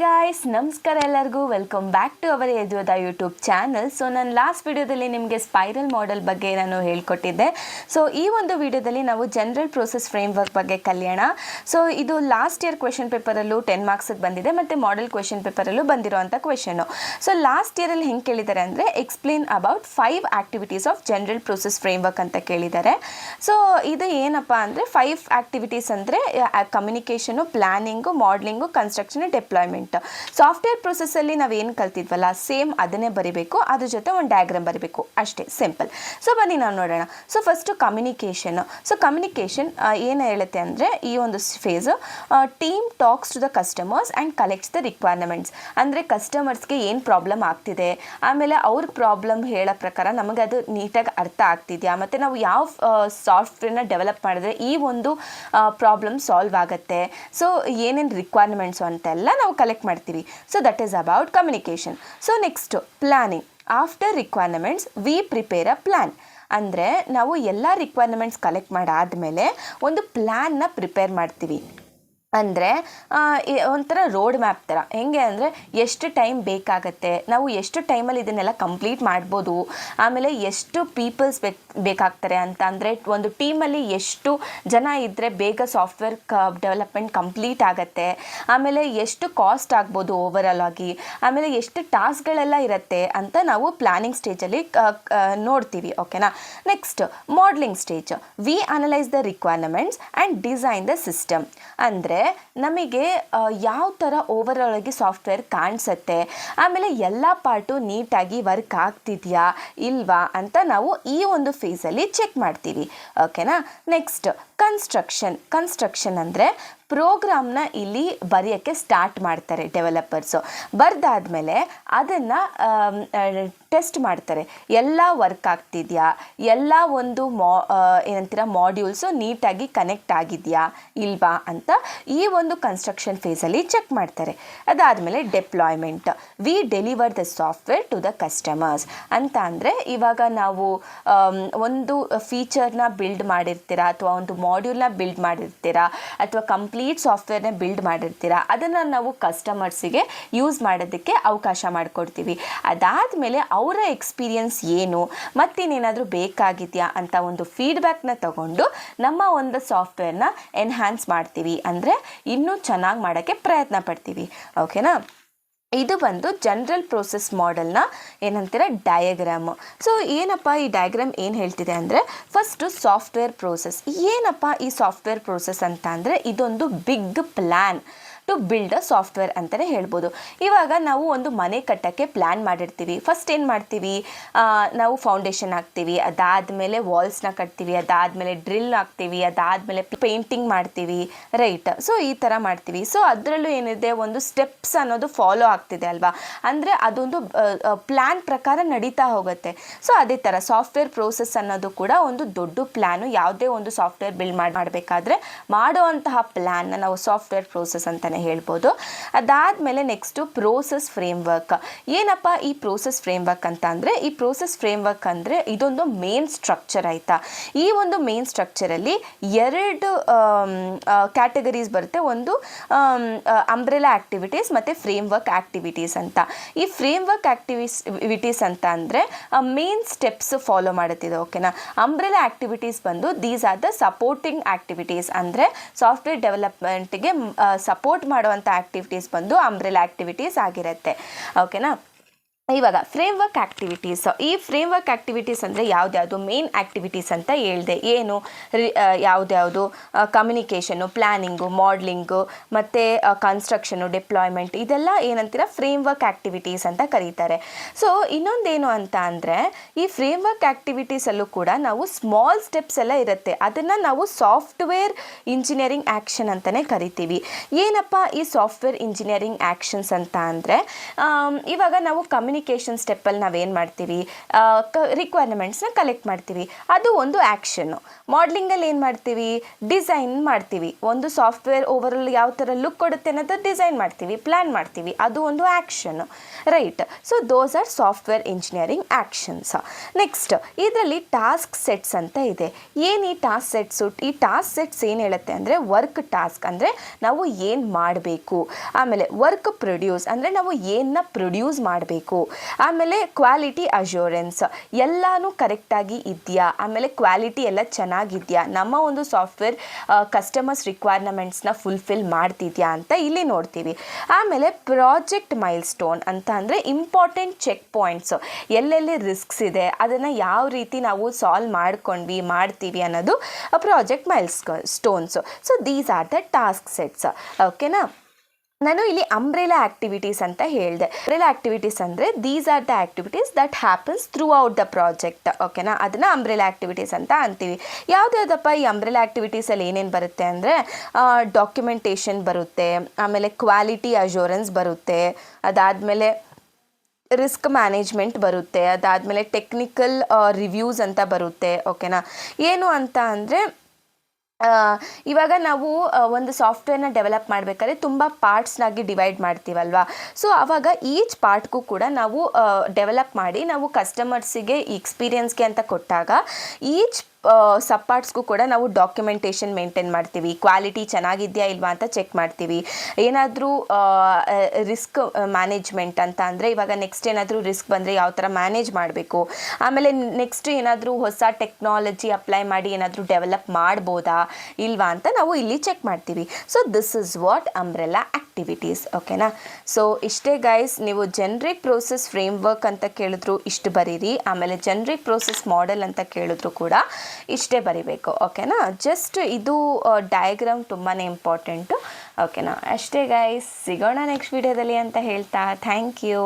Guys, ನಮಸ್ಕಾರ ಎಲ್ಲರಿಗೂ. Welcome back to our ಎದುರದ ಯೂಟ್ಯೂಬ್ ಚಾನಲ್. ಸೊ ನಾನು ಲಾಸ್ಟ್ ವಿಡಿಯೋದಲ್ಲಿ ನಿಮಗೆ ಸ್ಪೈರಲ್ ಮಾಡೆಲ್ ಬಗ್ಗೆ ನಾನು ಹೇಳ್ಕೊಟ್ಟಿದ್ದೆ. ಸೊ ಈ ಒಂದು ವಿಡಿಯೋದಲ್ಲಿ ನಾವು ಜನರಲ್ ಪ್ರೋಸೆಸ್ ಫ್ರೇಮ್ವರ್ಕ್ ಬಗ್ಗೆ ಕಲಿಯೋಣ. ಸೊ ಇದು ಲಾಸ್ಟ್ ಇಯರ್ ಕ್ವೆಶನ್ ಪೇಪರಲ್ಲೂ 10 ಮಾರ್ಕ್ಸಿಗೆ ಬಂದಿದೆ ಮತ್ತು ಮಾಡೆಲ್ ಕ್ವೆಶನ್ ಪೇಪರಲ್ಲೂ ಬಂದಿರೋವಂಥ ಕ್ವೆಶನ್ನು. ಸೊ ಲಾಸ್ಟ್ ಇಯರಲ್ಲಿ ಹೆಂಗೆ ಕೇಳಿದ್ದಾರೆ ಅಂದರೆ explain about 5 activities of general process framework ಅಂತ ಕೇಳಿದ್ದಾರೆ. ಸೊ ಇದು ಏನಪ್ಪ ಅಂದರೆ 5 ಆ್ಯಕ್ಟಿವಿಟೀಸ್ ಅಂದರೆ communication, planning, modelling, construction, deployment. Software ಪ್ರೊಸೆಸ್ಸಲ್ಲಿ ನಾವೇನು ಕಲ್ತಿದ್ವಲ್ಲ ಸೇಮ್ ಅದನ್ನೇ ಬರಿಬೇಕು, ಅದ್ರ ಜೊತೆ ಒಂದು ಡಯಾಗ್ರಾಮ್ ಬರಿಬೇಕು, ಅಷ್ಟೇ ಸಿಂಪಲ್. ಸೊ ಬನ್ನಿ ನಾವು ನೋಡೋಣ. So first communication. So communication ಏನು ಹೇಳುತ್ತೆ ಅಂದರೆ ಈ ಒಂದು phase team talks to the customers and collects the requirements. ಅಂದರೆ ಕಸ್ಟಮರ್ಸ್ಗೆ ಏನು ಪ್ರಾಬ್ಲಮ್ ಆಗ್ತಿದೆ, ಆಮೇಲೆ ಅವ್ರ ಪ್ರಾಬ್ಲಮ್ ಹೇಳೋ ಪ್ರಕಾರ ನಮಗೆ ಅದು ನೀಟಾಗಿ ಅರ್ಥ ಆಗ್ತಿದೆಯಾ, ಮತ್ತು ನಾವು ಯಾವ ಸಾಫ್ಟ್ವೇರ್ನ ಡೆವಲಪ್ ಮಾಡಿದ್ರೆ ಈ ಒಂದು ಪ್ರಾಬ್ಲಮ್ ಸಾಲ್ವ್ ಆಗುತ್ತೆ, ಸೊ ಏನೇನು ರಿಕ್ವೈರ್ಮೆಂಟ್ಸು ಅಂತೆಲ್ಲ ನಾವು ಕಲೆಕ್ಟ್ ಮಾಡ್ತೀವಿ. So that is about communication. So next planning. After requirements we prepare a plan. ಅಂದರೆ ನಾವು ಎಲ್ಲ ರಿಕ್ವೈರ್ಮೆಂಟ್ಸ್ ಕಲೆಕ್ಟ್ ಮಾಡಾದಮೇಲೆ ಒಂದು ಪ್ಲ್ಯಾನ್ನ ಪ್ರಿಪೇರ್ ಮಾಡ್ತೀವಿ. ಅಂದರೆ ಒಂಥರ ರೋಡ್ ಮ್ಯಾಪ್ ಥರ. ಹೆಂಗೆ ಅಂದರೆ ಎಷ್ಟು ಟೈಮ್ ಬೇಕಾಗತ್ತೆ, ನಾವು ಎಷ್ಟು ಟೈಮಲ್ಲಿ ಇದನ್ನೆಲ್ಲ ಕಂಪ್ಲೀಟ್ ಮಾಡ್ಬೋದು, ಆಮೇಲೆ ಎಷ್ಟು ಪೀಪಲ್ಸ್ ಬೇಕಾಗ್ತಾರೆ ಅಂತ. ಅಂದರೆ ಒಂದು ಟೀಮಲ್ಲಿ ಎಷ್ಟು ಜನ ಇದ್ದರೆ ಬೇಗ ಸಾಫ್ಟ್ವೇರ್ ಡೆವಲಪ್ಮೆಂಟ್ ಕಂಪ್ಲೀಟ್ ಆಗುತ್ತೆ, ಆಮೇಲೆ ಎಷ್ಟು ಕಾಸ್ಟ್ ಆಗ್ಬೋದು ಓವರಾಲ್ ಆಗಿ, ಆಮೇಲೆ ಎಷ್ಟು ಟಾಸ್ಕ್ಗಳೆಲ್ಲ ಇರುತ್ತೆ ಅಂತ ನಾವು ಪ್ಲ್ಯಾನಿಂಗ್ ಸ್ಟೇಜಲ್ಲಿ ನೋಡ್ತೀವಿ. ಓಕೆನಾ. Next modelling stage. We analyse the requirements and design the system. ಅಂದರೆ ನಮಗೆ ಯಾವ ಥರ ಓವರಾಲ್ ಆಗಿ ಸಾಫ್ಟ್ವೇರ್ ಕಾಣಿಸುತ್ತೆ, ಆಮೇಲೆ ಎಲ್ಲ ಪಾರ್ಟು ನೀಟಾಗಿ ವರ್ಕ್ ಆಗ್ತಿದೆಯಾ ಇಲ್ವಾ ಅಂತ ನಾವು ಈ ಒಂದು ಫೇಸಲ್ಲಿ ಚೆಕ್ ಮಾಡ್ತೀವಿ. ಓಕೆನಾ. ನೆಕ್ಸ್ಟ್ ಕನ್ಸ್ಟ್ರಕ್ಷನ್ ಅಂದರೆ ಪ್ರೋಗ್ರಾಮ್ನ ಇಲ್ಲಿ ಬರೆಯೋಕ್ಕೆ ಸ್ಟಾರ್ಟ್ ಮಾಡ್ತಾರೆ ಡೆವಲಪರ್ಸು. ಬರೆದಾದ್ಮೇಲೆ ಅದನ್ನು ಟೆಸ್ಟ್ ಮಾಡ್ತಾರೆ, ಎಲ್ಲ ವರ್ಕ್ ಆಗ್ತಿದೆಯಾ, ಎಲ್ಲ ಒಂದು ಏನಂತೀರ ಮಾಡ್ಯೂಲ್ಸು ನೀಟಾಗಿ ಕನೆಕ್ಟ್ ಆಗಿದೆಯಾ ಇಲ್ವಾ ಅಂತ ಈ ಒಂದು ಕನ್ಸ್ಟ್ರಕ್ಷನ್ ಫೇಸಲ್ಲಿ ಚೆಕ್ ಮಾಡ್ತಾರೆ. ಅದಾದಮೇಲೆ deployment. We deliver the software to the customers ಅಂತ. ಅಂದರೆ ಇವಾಗ ನಾವು ಒಂದು ಫೀಚರ್ನ ಬಿಲ್ಡ್ ಮಾಡಿರ್ತೀರಾ, ಅಥವಾ ಒಂದು ಮಾಡ್ಯೂಲ್ನ ಬಿಲ್ಡ್ ಮಾಡಿರ್ತೀರಾ, ಅಥವಾ ಕಂಪ್ಲೀಟ್ ಸಾಫ್ಟ್ವೇರ್ನ ಬಿಲ್ಡ್ ಮಾಡಿರ್ತೀರಾ, ಅದನ್ನು ನಾವು ಕಸ್ಟಮರ್ಸಿಗೆ ಯೂಸ್ ಮಾಡೋದಕ್ಕೆ ಅವಕಾಶ ಮಾಡಿಕೊಡ್ತೀವಿ. ಅದಾದಮೇಲೆ ಅವರ ಎಕ್ಸ್ಪೀರಿಯನ್ಸ್ ಏನು, ಮತ್ತಿನ್ನೇನಾದರೂ ಬೇಕಾಗಿದೆಯಾ ಅಂತ ಒಂದು ಫೀಡ್ಬ್ಯಾಕ್ನ ತಗೊಂಡು ನಮ್ಮ ಒಂದು ಸಾಫ್ಟ್ವೇರ್ನ ಎನ್ಹ್ಯಾನ್ಸ್ ಮಾಡ್ತೀವಿ, ಅಂದರೆ ಇನ್ನೂ ಚೆನ್ನಾಗಿ ಮಾಡೋಕ್ಕೆ ಪ್ರಯತ್ನ ಪಡ್ತೀವಿ. ಓಕೆನಾ. ಇದು ಬಂದು ಜನರಲ್ ಪ್ರೋಸೆಸ್ ಮಾಡೆಲ್ನ ಏನಂತೀರ ಡಯಾಗ್ರಾಮು. ಸೊ ಏನಪ್ಪ ಈ ಡಯಾಗ್ರಾಮ್ ಏನು ಹೇಳ್ತಿದೆ ಅಂದರೆ ಫಸ್ಟು ಸಾಫ್ಟ್ವೇರ್ ಪ್ರೋಸೆಸ್. ಏನಪ್ಪ ಈ ಸಾಫ್ಟ್ವೇರ್ ಪ್ರೋಸೆಸ್ ಅಂತ ಅಂದರೆ ಇದೊಂದು big plan to build a software ಅಂತಲೇ ಹೇಳ್ಬೋದು. ಇವಾಗ ನಾವು ಒಂದು ಮನೆ ಕಟ್ಟೋಕ್ಕೆ ಪ್ಲ್ಯಾನ್ ಮಾಡಿರ್ತೀವಿ. ಫಸ್ಟ್ ಏನು ಮಾಡ್ತೀವಿ, ನಾವು ಫೌಂಡೇಶನ್ ಹಾಕ್ತೀವಿ, ಅದಾದಮೇಲೆ ವಾಲ್ಸ್ನ ಕಟ್ತೀವಿ, ಅದಾದಮೇಲೆ ಡ್ರಿಲ್ ಹಾಕ್ತೀವಿ, ಅದಾದಮೇಲೆ ಪೇಂಟಿಂಗ್ ಮಾಡ್ತೀವಿ, ರೈಟ್. ಸೊ ಈ ಥರ ಮಾಡ್ತೀವಿ. ಸೊ ಅದರಲ್ಲೂ ಏನಿದೆ ಒಂದು ಸ್ಟೆಪ್ಸ್ ಅನ್ನೋದು ಫಾಲೋ ಆಗ್ತಿದೆ ಅಲ್ವಾ, ಅಂದರೆ ಅದೊಂದು ಪ್ಲ್ಯಾನ್ ಪ್ರಕಾರ ನಡೀತಾ ಹೋಗುತ್ತೆ. ಸೊ ಅದೇ ಥರ ಸಾಫ್ಟ್ವೇರ್ ಪ್ರೋಸೆಸ್ ಅನ್ನೋದು ಕೂಡ ಒಂದು ದೊಡ್ಡ ಪ್ಲ್ಯಾನು. ಯಾವುದೇ ಒಂದು ಸಾಫ್ಟ್ವೇರ್ ಬಿಲ್ಡ್ ಮಾಡಬೇಕಾದ್ರೆ ಮಾಡುವಂತಹ ಪ್ಲ್ಯಾನ್ನ ನಾವು ಸಾಫ್ಟ್ವೇರ್ ಪ್ರೋಸೆಸ್ ಅಂತಲೇ ಹೇಳ್ಬೋದು. ಅದಾದಮೇಲೆ ನೆಕ್ಸ್ಟು ಪ್ರೋಸೆಸ್ ಫ್ರೇಮ್ವರ್ಕ್. ಏನಪ್ಪ ಈ ಪ್ರೋಸೆಸ್ ಫ್ರೇಮ್ವರ್ಕ್ ಅಂತ ಅಂದರೆ ಈ ಪ್ರೋಸೆಸ್ ಫ್ರೇಮ್ವರ್ಕ್ ಅಂದರೆ ಇದೊಂದು ಮೇನ್ ಸ್ಟ್ರಕ್ಚರ್ ಆಯಿತಾ. ಈ ಒಂದು ಮೇನ್ ಸ್ಟ್ರಕ್ಚರಲ್ಲಿ 2 ಕ್ಯಾಟಗರೀಸ್ ಬರುತ್ತೆ. ಒಂದು ಅಂಬ್ರೆಲಾ ಆ್ಯಕ್ಟಿವಿಟೀಸ್ ಮತ್ತು ಫ್ರೇಮ್ವರ್ಕ್ ಆ್ಯಕ್ಟಿವಿಟೀಸ್ ಅಂತ. ಈ ಫ್ರೇಮ್ವರ್ಕ್ ಆ್ಯಕ್ಟಿವಿಟೀಸ್ ಅಂತ ಅಂದರೆ ಮೇನ್ ಸ್ಟೆಪ್ಸ್ ಫಾಲೋ ಮಾಡುತ್ತಿದೆ. ಓಕೆನಾ. ಅಂಬ್ರೆಲಾ ಆ್ಯಕ್ಟಿವಿಟೀಸ್ ಬಂದು these are the supporting activities. ಅಂದರೆ ಸಾಫ್ಟ್ವೇರ್ ಡೆವಲಪ್ಮೆಂಟ್ಗೆ ಸಪೋರ್ಟ್ ಮಾಡುವಂಥ ಆ್ಯಕ್ಟಿವಿಟೀಸ್ ಬಂದು ಅಂಬ್ರೆಲಾ ಆ್ಯಕ್ಟಿವಿಟೀಸ್ ಆಗಿರುತ್ತೆ. ಓಕೆನಾ. ಇವಾಗ ಫ್ರೇಮ್ವರ್ಕ್ ಆ್ಯಕ್ಟಿವಿಟೀಸ್. ಈ ಫ್ರೇಮ್ವರ್ಕ್ ಆ್ಯಕ್ಟಿವಿಟೀಸ್ ಅಂದರೆ ಯಾವ್ದ್ಯಾವುದು ಮೇನ್ ಆ್ಯಕ್ಟಿವಿಟೀಸ್ ಅಂತ ಹೇಳಿದೆ. ಏನು ಯಾವ್ದ್ಯಾವುದು ಕಮ್ಯುನಿಕೇಷನು, ಪ್ಲ್ಯಾನಿಂಗು, ಮಾಡಲಿಂಗು ಮತ್ತು ಕನ್ಸ್ಟ್ರಕ್ಷನು, ಡಿಪ್ಲಾಯ್ಮೆಂಟ್, ಇದೆಲ್ಲ ಏನಂತೀರ ಫ್ರೇಮ್ವರ್ಕ್ ಆ್ಯಕ್ಟಿವಿಟೀಸ್ ಅಂತ ಕರೀತಾರೆ. ಸೊ ಇನ್ನೊಂದೇನು ಅಂತ ಅಂದರೆ ಈ ಫ್ರೇಮ್ವರ್ಕ್ ಆ್ಯಕ್ಟಿವಿಟೀಸಲ್ಲೂ ಕೂಡ ನಾವು ಸ್ಮಾಲ್ ಸ್ಟೆಪ್ಸ್ ಎಲ್ಲ ಇರುತ್ತೆ. ಅದನ್ನು ನಾವು ಸಾಫ್ಟ್ವೇರ್ ಇಂಜಿನಿಯರಿಂಗ್ ಆ್ಯಕ್ಷನ್ ಅಂತಲೇ ಕರಿತೀವಿ. ಏನಪ್ಪ ಈ ಸಾಫ್ಟ್ವೇರ್ ಇಂಜಿನಿಯರಿಂಗ್ ಆ್ಯಕ್ಷನ್ಸ್ ಅಂತ ಅಂದರೆ ಇವಾಗ ನಾವು ಕಮ್ಯುನಿಕೇಷನ್ ಸ್ಟೆಪ್ಪಲ್ಲಿ ನಾವೇನು ಮಾಡ್ತೀವಿ, ರಿಕ್ವೈರ್ಮೆಂಟ್ಸ್ನ ಕಲೆಕ್ಟ್ ಮಾಡ್ತೀವಿ, ಅದು ಒಂದು ಆ್ಯಕ್ಷನ್ನು. ಮಾಡಲಿಂಗಲ್ಲಿ ಏನು ಮಾಡ್ತೀವಿ, ಡಿಸೈನ್ ಮಾಡ್ತೀವಿ. ಒಂದು ಸಾಫ್ಟ್ವೇರ್ ಓವರಾಲ್ ಯಾವ ಥರ ಲುಕ್ ಕೊಡುತ್ತೆ ಅನ್ನೋದು ಡಿಸೈನ್ ಮಾಡ್ತೀವಿ, ಪ್ಲ್ಯಾನ್ ಮಾಡ್ತೀವಿ, ಅದು ಒಂದು action, right. So those are software engineering actions. Next ಇದರಲ್ಲಿ ಟಾಸ್ಕ್ ಸೆಟ್ಸ್ ಅಂತ ಇದೆ. ಏನು ಈ ಟಾಸ್ಕ್ ಸೆಟ್ಸು? ಈ ಟಾಸ್ಕ್ ಸೆಟ್ಸ್ ಏನು ಹೇಳುತ್ತೆ ಅಂದರೆ ವರ್ಕ್ ಟಾಸ್ಕ್ ಅಂದರೆ ನಾವು ಏನು ಮಾಡಬೇಕು, ಆಮೇಲೆ ವರ್ಕ್ ಪ್ರೊಡ್ಯೂಸ್ ಅಂದರೆ ನಾವು ಏನನ್ನ ಪ್ರೊಡ್ಯೂಸ್ ಮಾಡಬೇಕು, ಆಮೇಲೆ ಕ್ವಾಲಿಟಿ ಅಶ್ಯೂರೆನ್ಸ್ ಎಲ್ಲನೂ ಕರೆಕ್ಟಾಗಿ ಇದೆಯಾ, ಆಮೇಲೆ ಕ್ವಾಲಿಟಿ ಎಲ್ಲ ಚೆನ್ನಾಗಿದೆಯಾ, ನಮ್ಮ ಒಂದು ಸಾಫ್ಟ್ವೇರ್ ಕಸ್ಟಮರ್ಸ್ ರಿಕ್ವೈರ್ಮೆಂಟ್ಸ್ನ ಫುಲ್ಫಿಲ್ ಮಾಡ್ತಿದ್ಯಾ ಅಂತ ಇಲ್ಲಿ ನೋಡ್ತೀವಿ. ಆಮೇಲೆ ಪ್ರಾಜೆಕ್ಟ್ ಮೈಲ್ ಸ್ಟೋನ್ ಅಂತ ಅಂದರೆ ಇಂಪಾರ್ಟೆಂಟ್ ಚೆಕ್ ಪಾಯಿಂಟ್ಸ್, ಎಲ್ಲೆಲ್ಲಿ ರಿಸ್ಕ್ಸ್ ಇದೆ ಅದನ್ನು ಯಾವ ರೀತಿ ನಾವು ಸಾಲ್ವ್ ಮಾಡ್ತೀವಿ ಅನ್ನೋದು project milestones. So these are the task sets. ಓಕೆನಾ. ನಾನು ಇಲ್ಲಿ ಅಂಬ್ರೆಲಾ ಆ್ಯಕ್ಟಿವಿಟೀಸ್ ಅಂತ ಹೇಳಿದೆ. ಅಂಬ್ರೆಲಾ ಆ್ಯಕ್ಟಿವಿಟೀಸ್ ಅಂದರೆ these are the activities that happens throughout the project. ಓಕೆನಾ, ಅದನ್ನು ಅಂಬ್ರೆಲಾ ಆ್ಯಕ್ಟಿವಿಟೀಸ್ ಅಂತ ಅಂತೀವಿ. ಯಾವುದ್ಯಾವುದಪ್ಪ ಈ ಅಂಬ್ರೆಲಾ ಆ್ಯಕ್ಟಿವಿಟೀಸಲ್ಲಿ ಏನೇನು ಬರುತ್ತೆ ಅಂದರೆ ಡಾಕ್ಯುಮೆಂಟೇಷನ್ ಬರುತ್ತೆ, ಆಮೇಲೆ ಕ್ವಾಲಿಟಿ ಅಶ್ಯೂರೆನ್ಸ್ ಬರುತ್ತೆ, ಅದಾದಮೇಲೆ ರಿಸ್ಕ್ ಮ್ಯಾನೇಜ್ಮೆಂಟ್ ಬರುತ್ತೆ, ಅದಾದಮೇಲೆ ಟೆಕ್ನಿಕಲ್ ರಿವ್ಯೂಸ್ ಅಂತ ಬರುತ್ತೆ. ಓಕೆನಾ. ಏನು ಅಂತ ಅಂದರೆ ಇವಾಗ ನಾವು ಒಂದು ಸಾಫ್ಟ್ವೇರ್ನ ಡೆವಲಪ್ ಮಾಡಬೇಕಾದ್ರೆ ತುಂಬ ಪಾರ್ಟ್ಸ್ನಾಗಿ ಡಿವೈಡ್ ಮಾಡ್ತೀವಲ್ವಾ. ಸೊ ಆವಾಗ ಈಚ್ ಪಾರ್ಟ್ಗೂ ಕೂಡ ನಾವು ಡೆವಲಪ್ ಮಾಡಿ ನಾವು ಕಸ್ಟಮರ್ಸಿಗೆ ಈ ಎಕ್ಸ್ಪೀರಿಯನ್ಸ್ಗೆ ಅಂತ ಕೊಟ್ಟಾಗ ಈಚ್ ಸಬ್ ಪಾರ್ಟ್ಸ್ಗೂ ಕೂಡ ನಾವು ಡಾಕ್ಯುಮೆಂಟೇಷನ್ ಮೇಂಟೈನ್ ಮಾಡ್ತೀವಿ, ಕ್ವಾಲಿಟಿ ಚೆನ್ನಾಗಿದೆಯಾ ಇಲ್ವಾ ಅಂತ ಚೆಕ್ ಮಾಡ್ತೀವಿ. ಏನಾದರೂ ರಿಸ್ಕ್ ಮ್ಯಾನೇಜ್ಮೆಂಟ್ ಅಂತ ಅಂದರೆ ಇವಾಗ ನೆಕ್ಸ್ಟ್ ಏನಾದರೂ ರಿಸ್ಕ್ ಬಂದರೆ ಯಾವ ಥರ ಮ್ಯಾನೇಜ್ ಮಾಡಬೇಕು, ಆಮೇಲೆ ನೆಕ್ಸ್ಟ್ ಏನಾದರೂ ಹೊಸ ಟೆಕ್ನಾಲಜಿ ಅಪ್ಲೈ ಮಾಡಿ ಏನಾದರೂ ಡೆವಲಪ್ ಮಾಡ್ಬೋದಾ ಇಲ್ವಾ ಅಂತ ನಾವು ಇಲ್ಲಿ ಚೆಕ್ ಮಾಡ್ತೀವಿ. So this is what umbrella activities. ಓಕೆನಾ. ಸೊ ಇಷ್ಟೇ ಗೈಸ್, ನೀವು ಜೆನ್ರಿಕ್ ಪ್ರೋಸೆಸ್ ಫ್ರೇಮ್ವರ್ಕ್ ಅಂತ ಕೇಳಿದ್ರು ಇಷ್ಟು ಬರೀರಿ, ಆಮೇಲೆ ಜೆನ್ರಿಕ್ ಪ್ರೋಸೆಸ್ ಮಾಡೆಲ್ ಅಂತ ಕೇಳಿದ್ರು ಕೂಡ ಇಷ್ಟೇ ಬರಿಬೇಕು. ಓಕೆನಾ. ಜಸ್ಟ್ ಇದು ಡಯಾಗ್ರಾಮ್ ತುಂಬಾ ಇಂಪಾರ್ಟೆಂಟು. ಓಕೆನಾ. ಅಷ್ಟೇ ಗೈಸ್, ಸಿಗೋಣ ನೆಕ್ಸ್ಟ್ ವಿಡಿಯೋದಲ್ಲಿ ಅಂತ ಹೇಳ್ತಾ ಥ್ಯಾಂಕ್ ಯು.